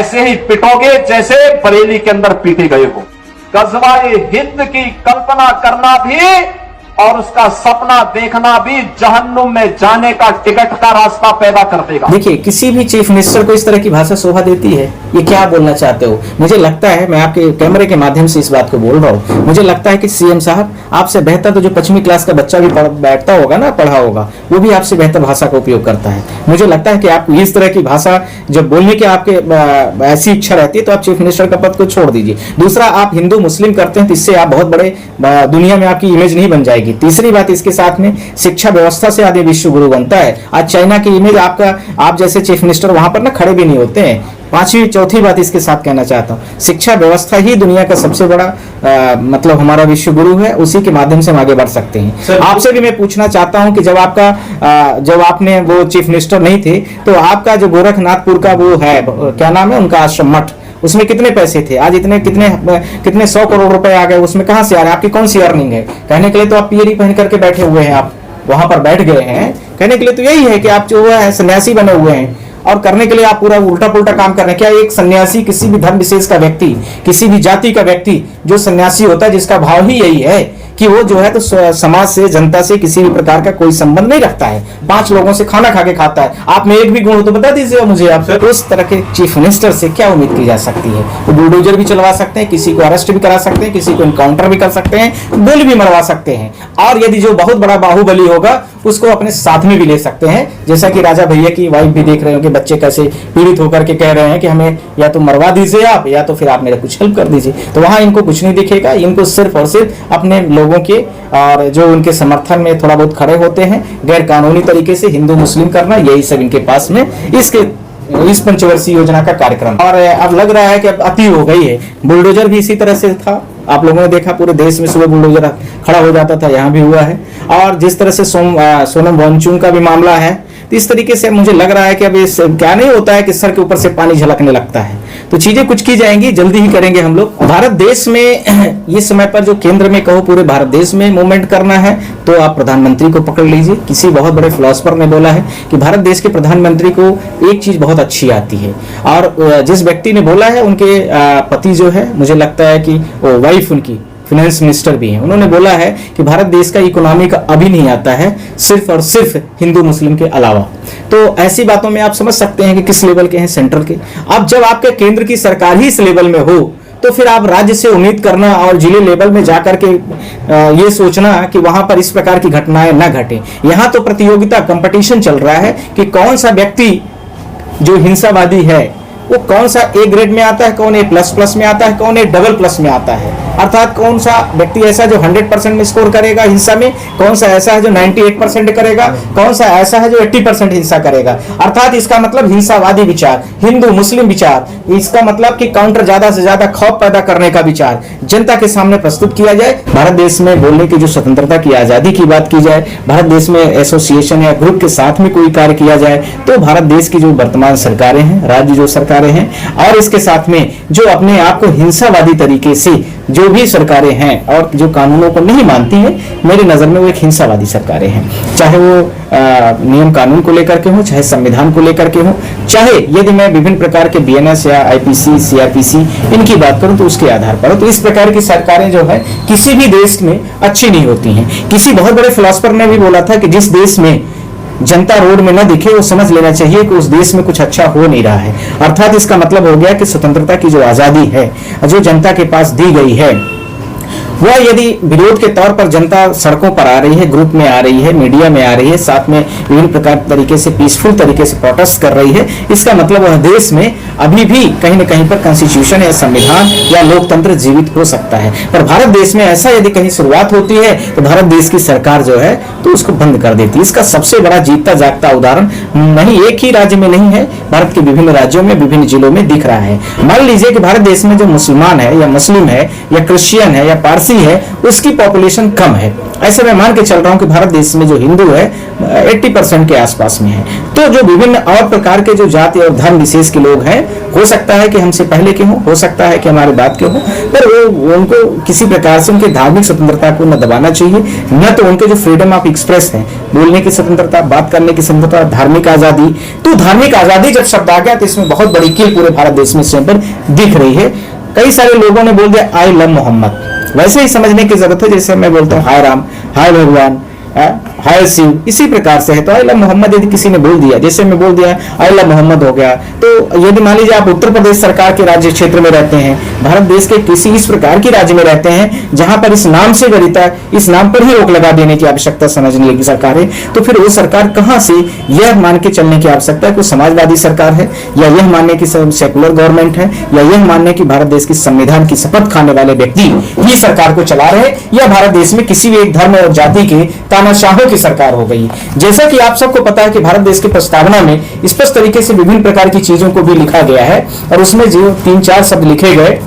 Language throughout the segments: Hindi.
ऐसे ही पिटोगे जैसे बरेली के अंदर पीटे गए हो। गजवाए हिंद की कल्पना करना भी और उसका सपना देखना भी जहन्नुम में जाने का टिकट का रास्ता पैदा कर देगा। देखिए, किसी भी चीफ मिनिस्टर को इस तरह की भाषा शोभा देती है? ये क्या बोलना चाहते हो? मुझे लगता है, मैं आपके कैमरे के माध्यम से इस बात को बोल रहा हूँ, मुझे लगता है कि सीएम साहब आपसे बेहतर तो जो 5वीं क्लास का बच्चा भी बैठता होगा ना, पढ़ा होगा, वो भी आपसे बेहतर भाषा का उपयोग करता है। मुझे लगता है कि आप इस तरह की भाषा जब बोलने की आपके ऐसी इच्छा रहती है तो आप चीफ मिनिस्टर का पद को छोड़ दीजिए। दूसरा, आप हिंदू मुस्लिम करते हैं तो इससे आप बहुत बड़े दुनिया में आपकी इमेज नहीं बन जाएगी। तीसरी बात, इसके साथ में शिक्षा व्यवस्था से आदमी विश्व गुरु बनता है। आज चाइना की इमेज आप जैसे चीफ मिनिस्टर वहां पर ना खड़े भी नहीं होते हैं। चौथी बात इसके साथ कहना चाहता हूँ, शिक्षा व्यवस्था ही दुनिया का सबसे बड़ा मतलब हमारा विश्व गुरु है, उसी के माध्यम से हम आगे बढ़ सकते हैं। आपसे भी मैं पूछना चाहता हूँ कि जब आपने वो चीफ मिनिस्टर नहीं थे तो आपका जो गोरखनाथपुर का वो है, क्या नाम है उनका आश्रम मठ, उसमें कितने पैसे थे? आज कितने 100 करोड़ रुपए आ गए, उसमें कहां से आ रहे हैं? आपकी कौन सी अर्निंग है? कहने के लिए तो आप पीएरी पहन करके बैठे हुए हैं, आप वहां पर बैठ गए हैं। कहने के लिए तो यही है कि आप जो है सन्यासी बने हुए हैं और करने के लिए आप पूरा उल्टा पुल्टा काम कर रहे हैं। क्या एक सन्यासी, किसी भी धर्म विशेष का व्यक्ति, किसी भी जाति का व्यक्ति जो सन्यासी होता है, जिसका भाव ही यही है कि वो जो है तो समाज से, जनता से किसी भी प्रकार का कोई संबंध नहीं रखता है, 5 लोगों से खाना खा के खाता है। आप में एक भी गुण हो तो बता दीजिए मुझे। आप उस तरह के चीफ मिनिस्टर से क्या उम्मीद की जा सकती है? वो बुलडोजर भी चलवा सकते हैं, किसी को अरेस्ट भी करा सकते हैं, किसी को इनकाउंटर भी कर सकते हैं, गोली भी मरवा सकते हैं, और यदि जो बहुत बड़ा बाहुबली होगा उसको अपने साथ में भी ले सकते हैं। जैसा कि राजा भैया की वाइफ भी देख रहे हो कि बच्चे कैसे पीड़ित होकर के कह रहे हैं कि हमें या तो मरवा दीजिए आप, या तो फिर आप मेरा कुछ हेल्प कर दीजिए। तो वहां इनको कुछ नहीं दिखेगा, इनको सिर्फ और सिर्फ अपने लोगों के और जो उनके समर्थन में थोड़ा बहुत खड़े होते हैं, गैर कानूनी तरीके से हिंदू मुस्लिम करना, यही सब इनके पास में इस पंचवर्षीय योजना का कार्यक्रम। और अब लग रहा है कि अब अति हो गई है। बुलडोजर भी इसी तरह से था, आप लोगों ने देखा पूरे देश में सुबह बुलडोजर खड़ा हो जाता था, यहाँ भी हुआ है। और जिस तरह से सोनम वांगचुक का भी मामला है, तो इस तरीके से मुझे लग रहा है कि अब इस क्या नहीं होता है कि सर के ऊपर से पानी झलकने लगता है। तो चीजें कुछ की जाएंगी, जल्दी ही करेंगे हम लोग। भारत देश में इस समय पर जो केंद्र में कहो पूरे भारत देश में मूवमेंट करना है तो आप प्रधानमंत्री को पकड़ लीजिए। किसी बहुत बड़े फिलोसफर ने बोला है कि भारत देश के प्रधानमंत्री को एक चीज बहुत अच्छी आती है, और जिस व्यक्ति ने बोला है उनके पति जो है, मुझे लगता है कि वो वाइफ उनकी फाइनेंस मिनिस्टर भी हैं, उन्होंने बोला है कि भारत देश का इकोनॉमी का अभी नहीं आता है, सिर्फ और सिर्फ हिंदू मुस्लिम के अलावा। तो ऐसी बातों में आप समझ सकते हैं कि किस लेवल के हैं सेंट्रल के। अब जब आपके केंद्र की सरकार ही इस लेवल में हो तो फिर आप राज्य से उम्मीद करना और जिले लेवल में जाकर के ये सोचना कि वहां पर इस प्रकार की घटनाएं न घटे। यहाँ तो प्रतियोगिता, कंपटीशन चल रहा है कि कौन सा व्यक्ति जो हिंसावादी है वो कौन सा ए ग्रेड में आता है, कौन A++ में आता है, कौन AA+ में आता है। अर्थात कौन सा व्यक्ति ऐसा जो 100% में स्कोर करेगा हिंसा में, कौन सा ऐसा है जो 98% करेगा, कौन सा ऐसा है जो 80% हिंसा करेगा। अर्थात इसका मतलब हिंसावादी विचार, हिंदू मुस्लिम विचार, इसका मतलब कि काउंटर ज्यादा से ज्यादा खौफ पैदा करने का विचार जनता के सामने प्रस्तुत किया जाए। भारत देश में बोलने की जो स्वतंत्रता की आजादी की बात की जाए, भारत देश में एसोसिएशन या ग्रुप के साथ में कोई कार्य किया जाए, तो भारत देश की जो वर्तमान सरकारें हैं, राज्य जो सरकारें हैं, और इसके साथ में जो अपने आप को हिंसावादी तरीके से जो भी सरकारें हैं और जो कानूनों को नहीं मानती हैं, मेरी नजर में वो एक हिंसावादी सरकारें हैं। चाहे वो नियम कानून को लेकर के हो, चाहे संविधान को लेकर के हो, चाहे यदि मैं विभिन्न प्रकार के BNS या IPC, CRPC इनकी बात करूं तो उसके आधार पर, तो इस प्रकार की सरकारें जो है किसी भी देश में अच्छी नहीं होती हैं। किसी बहुत बड़े फिलोसफर ने भी बोला था कि जिस देश में जनता रोड में न दिखे वो समझ लेना चाहिए कि उस देश में कुछ अच्छा हो नहीं रहा है। अर्थात इसका मतलब हो गया कि स्वतंत्रता की जो आजादी है जो जनता के पास दी गई है, वह यदि विरोध के तौर पर जनता सड़कों पर आ रही है, ग्रुप में आ रही है, मीडिया में आ रही है, साथ में विभिन्न प्रकार तरीके से पीसफुल तरीके से प्रोटेस्ट कर रही है, इसका मतलब वह देश में अभी भी कहीं न कहीं पर कॉन्स्टिट्यूशन या संविधान या लोकतंत्र जीवित हो सकता है। पर भारत देश में ऐसा यदि कहीं शुरुआत होती है तो भारत देश की सरकार जो है तो उसको बंद कर देती है। इसका सबसे बड़ा जीतता जागता उदाहरण नहीं एक ही राज्य में नहीं है, भारत के विभिन्न राज्यों में, विभिन्न जिलों में दिख रहा है। मान लीजिए कि भारत देश में जो मुसलमान है या मुस्लिम है या क्रिश्चियन है या पारसी ऐसी है उसकी पॉपुलेशन कम है। ऐसे मैं मान के चल रहा हूं कि भारत देश में जो हिंदू है 80% के आसपास में है। तो जो विभिन्न और प्रकार के जो जाति और धर्म विशेष के लोग हैं, हो सकता है कि हमसे पहले के हों, हो सकता है कि हमारे बाद के हों, पर वो उनको किसी प्रकार से उनके धार्मिक स्वतंत्रता को न दबाना चाहिए, न तो उनके जो फ्रीडम ऑफ एक्सप्रेस है, बोलने की स्वतंत्रता, बात करने की स्वतंत्रता, धार्मिक आजादी। तो धार्मिक आजादी जब शब्द आ गया तो इसमें बहुत बड़ी कील पूरे भारत देश में इस पर दिख रही है। कई सारे लोगों ने बोल दिया आई लव मोहम्मद। वैसे ही समझने की जरूरत है जैसे मैं बोलता हूँ हाय राम, हाय भगवान, हाय शिव, इसी प्रकार से है। तो आई लव मोहम्मद यदि किसी ने बोल दिया, जैसे मैं बोल दिया आई लव मोहम्मद हो गया, तो यदि मान लीजिए आप उत्तर प्रदेश सरकार के राज्य क्षेत्र में रहते हैं, भारत देश के किसी इस प्रकार के राज्य में रहते हैं जहां पर इस नाम से गणिता, इस नाम पर ही रोक लगा देने की आवश्यकता समझ लेगी सरकार है, तो फिर वो सरकार कहां से यह मान के चलने की आवश्यकता है कि समाजवादी सरकार है, या यह मानने की सेकुलर गवर्नमेंट है, या यह मानने की भारत देश की संविधान की शपथ खाने वाले व्यक्ति ही सरकार को चला रहे, या भारत देश में किसी भी एक धर्म और जाति के तानाशाहों की सरकार हो गई। जैसा कि आप सबको पता है कि भारत देश की प्रस्तावना में स्पष्ट तरीके से विभिन्न प्रकार की चीजों को भी लिखा गया है, और उसमें जो 3-4 शब्द लिखे गए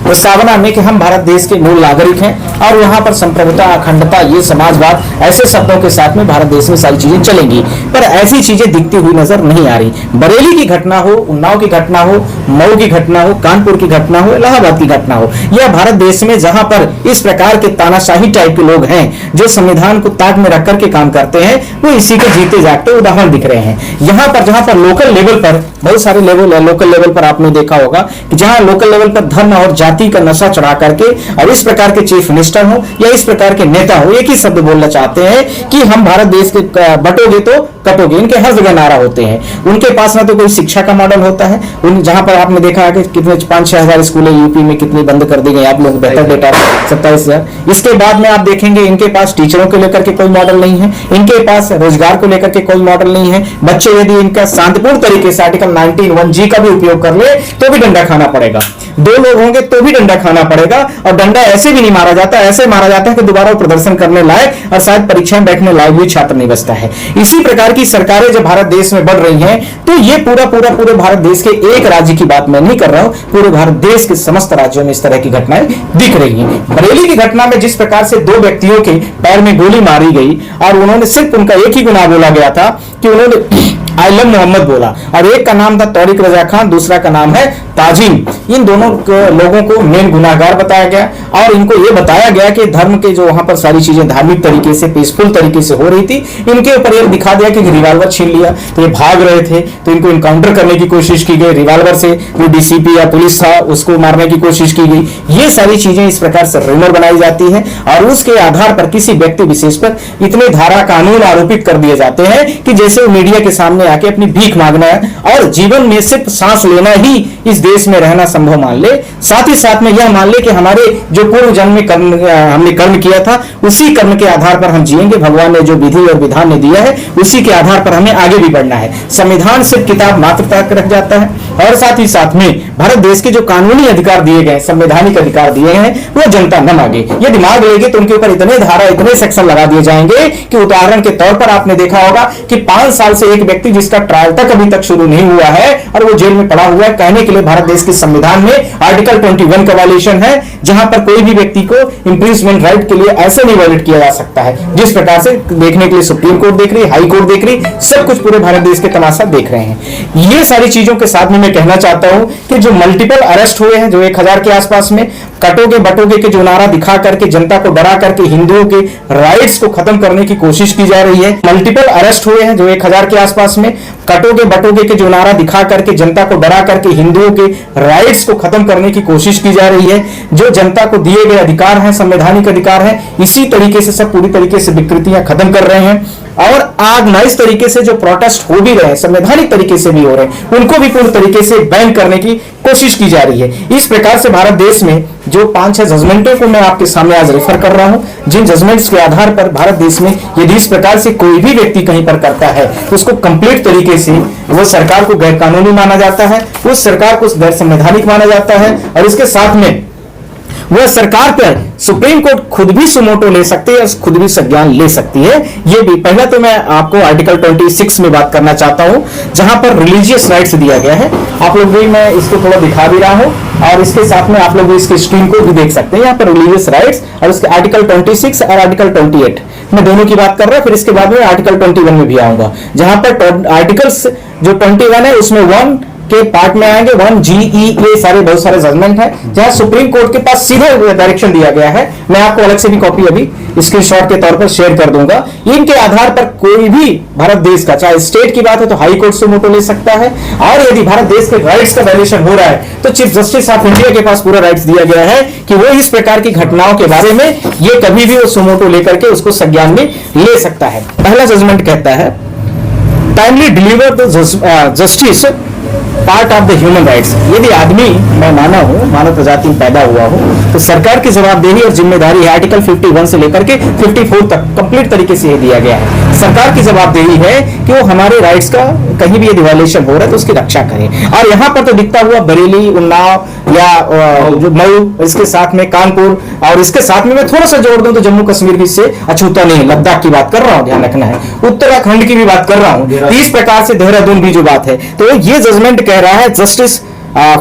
प्रस्तावना में कि हम भारत देश के मूल नागरिक हैं और यहाँ पर संप्रभुता, अखंडता, ये समाजवाद, ऐसे शब्दों के साथ में भारत देश में सारी चीजें चलेंगी। पर ऐसी चीजें दिखती हुई नजर नहीं आ रही। बरेली की घटना हो, उन्नाव की घटना हो, मऊ की घटना हो, कानपुर की घटना हो, इलाहाबाद की घटना हो, यह भारत देश में जहां पर इस प्रकार के तानाशाही टाइप के लोग हैं जो संविधान को ताक में रख करके काम करते हैं, वो इसी के जीते जागते उदाहरण दिख रहे हैं। यहाँ पर जहां पर लोकल लेवल पर बहुत सारे लेवल है, लोकल लेवल पर आपने देखा होगा कि जहां लोकल लेवल पर धर्म और जाति का नशा चढ़ा करके और इस प्रकार के चीफ मिनिस्टर हो या इस प्रकार के नेता हो, एक ही शब्द बोलना चाहते हैं कि हम भारत देश के बटोगे तो कटोगे। इनके हर जगह नारा होते हैं। उनके पास ना तो कोई शिक्षा का मॉडल होता है, उन जहां पर आपने देखा है कि कितने 5-6 हजार स्कूलें यूपी में कितनी बंद कर दी गई, आप लोग बेहतर डेटा 27,000। इसके बाद में आप देखेंगे इनके पास टीचरों को लेकर के कोई मॉडल नहीं है, इनके पास रोजगार को लेकर के कोई मॉडल नहीं है। बच्चे यदि इनका शांतिपूर्ण तरीके से आर्टिकल 19(1) का भी उपयोग कर ले तो भी डंडा खाना पड़ेगा, 2 लोग होंगे तो भी डंडा खाना पड़ेगा, और डंडा ऐसे भी नहीं मारा जाता, ऐसे मारा जाता है कि दोबारा प्रदर्शन करने लायक और शायद परीक्षा में बैठने लायक भी छात्र नहीं बचता है। इसी प्रकार की सरकारें जब भारत देश में बढ़ रही हैं तो ये पूरे भारत देश के एक राज्य की बात मैं नहीं कर रहा हूं, पूरे भारत देश के समस्त राज्यों में इस तरह की घटनाएं दिख रही हैं। बरेली की घटना में जिस प्रकार से 2 व्यक्तियों के पैर में गोली मारी गई और उन्होंने सिर्फ उनका एक ही गुनाह बोला गया था कि उन्होंने आई लव मोहम्मद बोला, और एक का नाम था तौरिक रजा खान, दूसरा का नाम है ताजिम। इन दोनों लोगों को मेन गुनाहगार बताया गया और इनको यह बताया गया कि धर्म के जो वहां पर सारी चीजें धार्मिक तरीके से पीसफुल तरीके से हो रही थी, इनके ऊपर यह दिखा दिया कि रिवॉल्वर छीन लिया, तो ये भाग रहे थे तो इनको इनकाउंटर करने की कोशिश की गई, रिवॉल्वर से जो डीसीपी या पुलिस था उसको मारने की कोशिश की गई। ये सारी चीजें इस प्रकार से रूमर बनाई जाती है और उसके आधार पर किसी व्यक्ति विशेष पर इतने धारा कानून आरोपित कर दिए जाते हैं कि जैसे वो मीडिया के सामने आके अपनी भीख मांगना है और जीवन में सिर्फ सांस लेना ही इस देश में रहना संभव मान ले। साथ ही साथ में यह मान ले कि हमारे जो पूर्व जन्म में हमने कर्म किया था उसी कर्म के आधार पर हम जिएंगे, भगवान ने जो विधि और विधान ने दिया है उसी के आधार पर हमें आगे भी बढ़ना है। संविधान सिर्फ किताब मात्र तक रख जाता है और साथ ही साथ में भारत देश के जो कानूनी अधिकार दिए गए, संवैधानिक अधिकार दिए हैं, वो जनता न मांगे। ये दिमाग लेगी तो उनके ऊपर इतने धारा, इतने सेक्शन लगा दिए जाएंगे कि उदाहरण के तौर पर आपने देखा होगा कि 5 साल से एक व्यक्ति जिसका ट्रायल तक अभी तक शुरू नहीं हुआ है और वो जेल में पड़ा हुआ है, कहने के लिए भारत देश के संविधान में आर्टिकल 21 का वायलेशन है, जहां पर कोई भी व्यक्ति को इंप्रीजमेंट राइट के लिए ऐसे नहीं वायलेट किया जा सकता है। जिस प्रकार से देखने के लिए सुप्रीम कोर्ट देख रही, हाई कोर्ट देख रही, सब कुछ पूरे भारत देश के तमाशा देख रहे हैं। ये सारी चीजों के साथ में मैं कहना चाहता हूं कि जो मल्टीपल अरेस्ट हुए हैं, जो 1000 के आसपास में, कटोगे बटोगे के जो नारा दिखा करके जनता को डरा करके हिंदुओं के राइट्स को खत्म करने की कोशिश की जा रही है। मल्टीपल अरेस्ट हुए हैं जो 1000 के आसपास में, कटोगे बटोगे के जो नारा दिखा करके जनता को डरा करके हिंदुओं के राइट्स को खत्म करने की कोशिश की जा रही है। जो जनता को दिए गए अधिकार हैं, संवैधानिक अधिकार हैं, इसी तरीके से सब पूरी तरीके से विकृतियां खत्म कर रहे हैं और ऑर्गेनाइज तरीके से जो प्रोटेस्ट हो भी रहे हैं, संवैधानिक तरीके से भी हो रहे हैं, उनको भी पूर्ण तरीके से बैन करने की कोशिश की जा रही है। इस प्रकार से भारत देश में जो 5-6 जजमेंटों को मैं आपके सामने आज रेफर कर रहा हूं, जिन जजमेंट्स के आधार पर भारत देश में यदि इस प्रकार से कोई भी व्यक्ति कहीं पर करता है तो उसको कंप्लीट तरीके से वो सरकार को गैर कानूनी माना जाता है, उस सरकार को गैर संवैधानिक माना जाता है और इसके साथ में वह सरकार पर सुप्रीम कोर्ट खुद भी सुमोटो ले सकती है, खुद भी संज्ञान ले सकती है। ये भी पहला तो मैं आपको आर्टिकल 26 में बात करना चाहता हूं, जहां पर रिलीजियस राइट्स दिया गया है। आप लोग भी, मैं इसको थोड़ा दिखा भी रहा हूं और इसके साथ में आप लोग इसकी स्क्रीन को भी देख सकते हैं। यहाँ पर रिलीजियस राइट्स और उसके आर्टिकल 26 और आर्टिकल 28 मैं दोनों की बात कर रहा हूं। फिर इसके बाद में आर्टिकल 21 में भी आऊंगा, जहां पर आर्टिकल्स जो 21 है उसमें 1 के पार्ट में आएंगे 1G, ये सारे बहुत सारे जजमेंट हैं, जहां सुप्रीम कोर्ट के पास सीधे डायरेक्शन दिया गया है। मैं आपको अलग से भी कॉपी अभी स्क्रीनशॉट के तौर पर शेयर कर दूंगा। इनके आधार पर कोई भी भारत देश का, चाहे स्टेट की बात है तो हाई कोर्ट से मोटो ले सकता है, और यदि भारत देश के राइट्स का वायलेशन हो रहा है तो चीफ जस्टिस ऑफ इंडिया के पास पूरा राइट्स दिया गया है कि वो इस प्रकार की घटनाओं के बारे में ये कभी भी वो सुमोटो लेकर के उसको संज्ञान में ले सकता है। पहला जजमेंट कहता है, timely deliver the justice part of the human rights. यदि आदमी, मैं माना हूं, मानव प्रजाति में पैदा हुआ हूं, तो सरकार की जवाबदेही और जिम्मेदारी है। आर्टिकल 51 से लेकर के 54 तक कंप्लीट तरीके से ये दिया गया है। सरकार की जवाबदेही है कि वो हमारे राइट्स का कहीं भी यदि वायलेशन हो रहा है तो उसकी रक्षा करे। और यहां पर तो दिखता हुआ बरेली, उन्नाव या जो मऊ, इसके साथ में कानपुर, और इसके साथ में मैं थोड़ा सा जोड़ दूं तो जम्मू कश्मीर भी से अछूता नहीं, लद्दाख की बात कर रहा हूं, ध्यान रखना है, उत्तराखंड की भी बात कर रहा हूं, इस प्रकार से देहरादून भी जो बात है। तो ये जजमेंट कह रहा है justice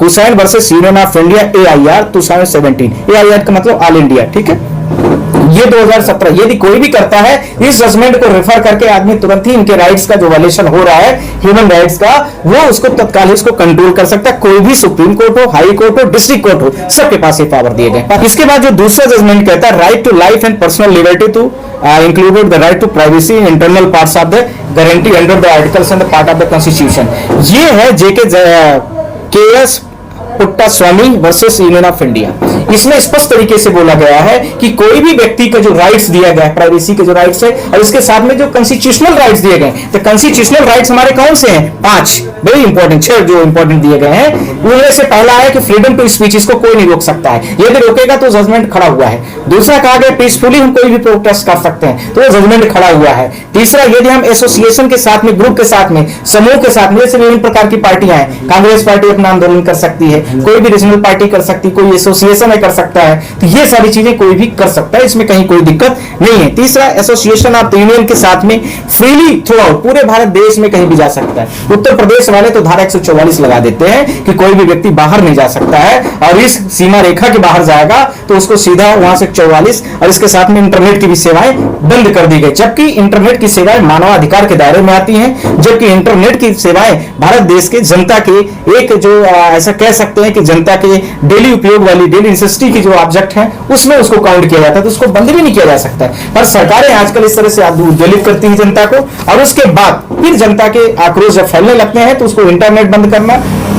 Hussain versus Union of India AIR 2017। AIR का मतलब ऑल इंडिया, ठीक है, ये 2017। यदि कोई भी करता है इस जजमेंट को रेफर करके आदमी तुरंत ही इनके राइट्स का जो वायलेशन हो रहा है ह्यूमन राइट्स का, वो उसको तत्काल इसको कंट्रोल कर सकता है। कोई भी सुप्रीम कोर्ट हो, हाई कोर्ट हो, डिस्ट्रिक्ट कोर्ट हो, सबके पास ये पावर दिए गए। इसके बाद जो दूसरा जजमेंट कहता है, right to life and personal liberty to included the right to privacy in internal parts of the guarantee under the articles and the part of the constitution. ये है JK Puttaswamy versus Union of India. इसमें स्पष्ट तरीके से बोला गया है कि कोई भी व्यक्ति का जो राइट्स दिया गया है, प्राइवेसी के जो राइट्स है, और इसके साथ में जो कॉन्स्टिट्यूशनल राइट्स दिए गए, तो कॉन्स्टिट्यूशनल राइट्स हमारे कौन से हैं? 5 वेरी इंपॉर्टेंट, 6 जो इंपॉर्टेंट दिए गए हैं। उनमें से पहला है कि फ्रीडम टू स्पीच, इसको कोई नहीं रोक सकता है, यदि रोकेगा तो जजमेंट खड़ा हुआ है। दूसरा कहा गया पीसफुली हम कोई भी प्रोटेस्ट कर सकते हैं, तो वो जजमेंट खड़ा हुआ है। तीसरा, यदि हम एसोसिएशन के साथ में, ग्रुप के साथ में, समूह के साथ में, जैसे विभिन्न प्रकार की पार्टियां हैं, कांग्रेस पार्टी अपना आंदोलन कर सकती है, कोई भी रीजनल पार्टी कर सकती है, कोई एसोसिएशन है कर सकता है, तो ये सारी चीजें कोई भी कर सकता है, इसमें कहीं कोई दिक्कत नहीं है। तीसरा, एसोसिएशन ऑफ द यूनियन के साथ में फ्रीली थ्रू आउट पूरे भारत देश में कहीं भी जा सकता है। उत्तर प्रदेश वाले तो धारा 144 लगा देते हैं कि कोई भी व्यक्ति बाहर नहीं जा सकता है, और इस सीमा रेखा के बाहर जाएगा तो उसको सीधा वहां से 144, और इसके साथ में इंटरनेट की भी सेवाएं बंद कर दी गई। जबकि इंटरनेट की सेवाएं मानवाधिकार के दायरे में आती हैं, जबकि इंटरनेट की सेवाएं भारत देश के जनता के एक जो ऐसा कह सकते हैं कि जनता के डेली उपयोग वाली, डेली नेसेसिटी की जो ऑब्जेक्ट है उसमें उसको काउंट किया जाता है, तो उसको बंद भी नहीं किया जा सकता है। पर सरकारें आजकल इस तरह से उद्वेलित करती हैं जनता को, और उसके बाद फिर जनता के आक्रोश जब फैलने लगते हैं तो उसको इंटरनेट बंद करना,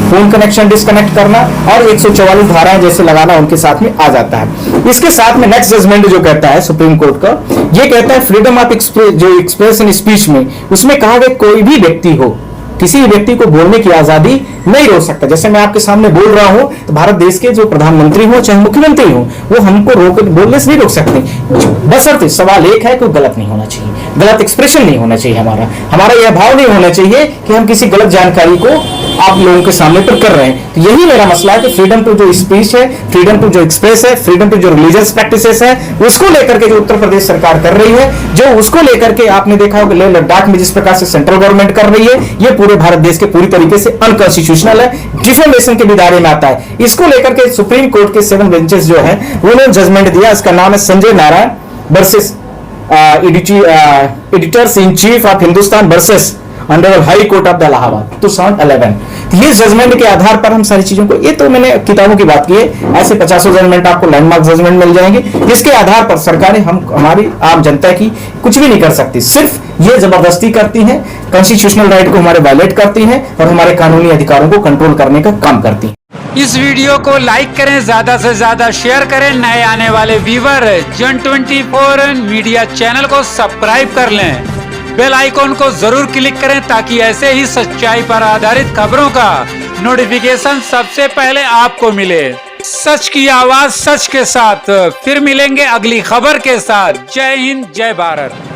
फोन कनेक्शन डिस्कनेक्ट करना और 144 धाराएं जैसे लगाना उनके साथ में आ जाता है। इसके साथ में नेक्स्ट जजमेंट जो कहता है सुप्रीम कोर्ट का, ये कहता है फ्रीडम ऑफ जो एक्सप्रेशन स्पीच में, उसमें कहा गया कोई भी व्यक्ति हो, किसी व्यक्ति को बोलने की आजादी नहीं रोक सकता। जैसे मैं आपके सामने बोल रहा हूं तो भारत देश के जो प्रधानमंत्री हो चाहे मुख्यमंत्री हो, वो हमको बोलने से नहीं रोक सकते, बशर्ते सवाल एक है कि गलत नहीं होना चाहिए, गलत एक्सप्रेशन नहीं होना चाहिए, हमारा यह भाव नहीं होना चाहिए कि हम किसी गलत जानकारी को आप लोगों के सामने पर कर रहे हैं। तो यही मेरा मसला है कि फ्रीडम टू जो स्पीच है, फ्रीडम टू जो एक्सप्रेस है, फ्रीडम टू जो रिलीजियस प्रैक्टिसेस है, उसको लेकर के जो उत्तर प्रदेश सरकार कर रही है, जो उसको लेकर के आपने देखा होगा लेह लद्दाख में जिस प्रकार से सेंट्रल गवर्नमेंट कर रही है, ये पूरे भारत देश के पूरी तरीके से अनकॉन्स्टिट्यूशनल है, डिफेमेशन के भी दायरे में आता है। इसको लेकर के सुप्रीम कोर्ट के 7 बेंचेस जो है उन्होंने जजमेंट दिया। इसका नाम है Sanjay Narayan versus editors in chief of Hindustan versus honourable high court of the Allahabad 2011। ये जजमेंट के आधार पर हम सारी चीजों को, ये तो मैंने किताबों की बात की है, ऐसे 50 जजमेंट आपको लैंडमार्क जजमेंट मिल जाएंगे। इसके आधार पर सरकारें हमारी आम जनता की कुछ भी नहीं कर सकती, सिर्फ ये जबरदस्ती करती हैं, कॉन्स्टिट्यूशनल राइट को हमारे वायलेट करती हैं और हमारे कानूनी अधिकारों को कंट्रोल करने का काम करती हैं। इस वीडियो को लाइक करें, ज्यादा से ज्यादा शेयर करें, नए आने वाले व्यूवर Gen24 मीडिया चैनल को सब्सक्राइब कर लें, बेल आइकॉन को जरूर क्लिक करें ताकि ऐसे ही सच्चाई पर आधारित खबरों का नोटिफिकेशन सबसे पहले आपको मिले। सच की आवाज सच के साथ, फिर मिलेंगे अगली खबर के साथ। जय हिंद, जय भारत।